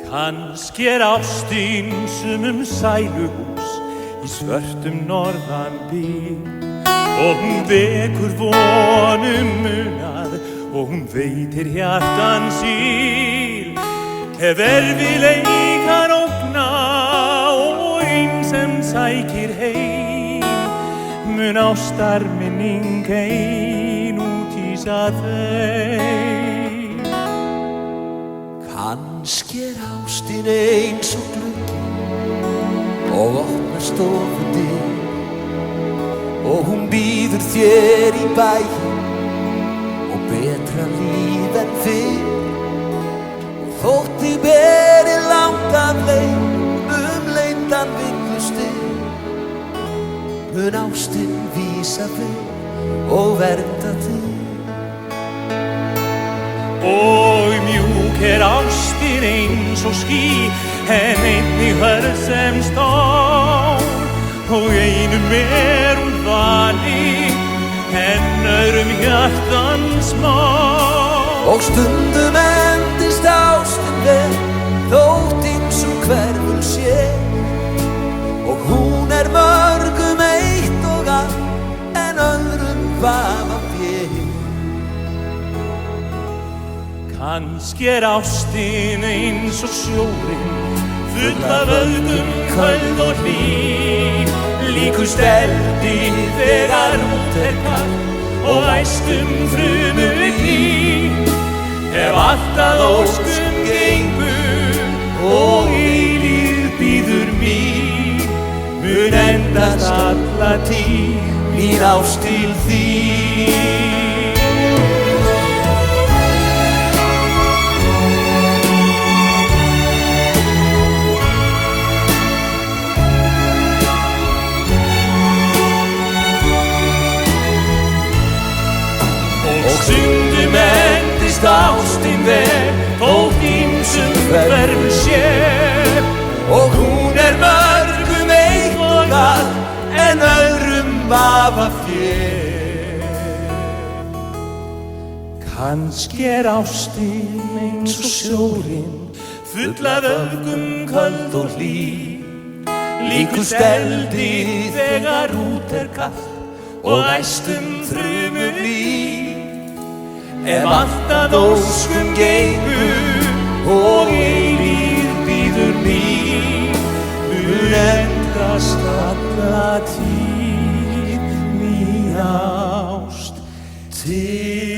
Kannski ástin sumum sæluhús í svörtum norðan býr og hún vekur vonum munað og hún veitir hjartan síl ef erfiðleikar ógna og ein sem sækir heim mun ástarminning ein úthýsa þeim. Kannski ástin eins og gluggi og opnar stofudyr og hún býður þér í bæinn og betra líf en fyrr og þótt þig beri langan leið leyndan villustig mun ástin vísa þig og vernda þig. Og mjúk ástin eins og ský en einnig hörð sem stór og einum hún vani en öðrum hjartans mór. Og stundum endist ástin vel þótt ýmsum hverful sé og hún mörgum eitt og allt en öðrum vafa fél. Kannski ástin eins og sjórinn full af öfgum köld og hlý líkust eldi þegar út kalt og æstum frumuglý ef allt að óskum gengur og eilífð bíður mín mun endast alla tíð mín ást til þín. Stundum endist ástin vel þótt ýmsum hverful sé og hún mörgum eitt og allt en öðrum vafa fél. Kannski ástin eins og sjórinn full af öfgum köld og hlý líkust eldi þegar út kalt og æstum frumuglý ef allt að óskum gengur og eilífð bíður mín mun endast alla tíð mín ást til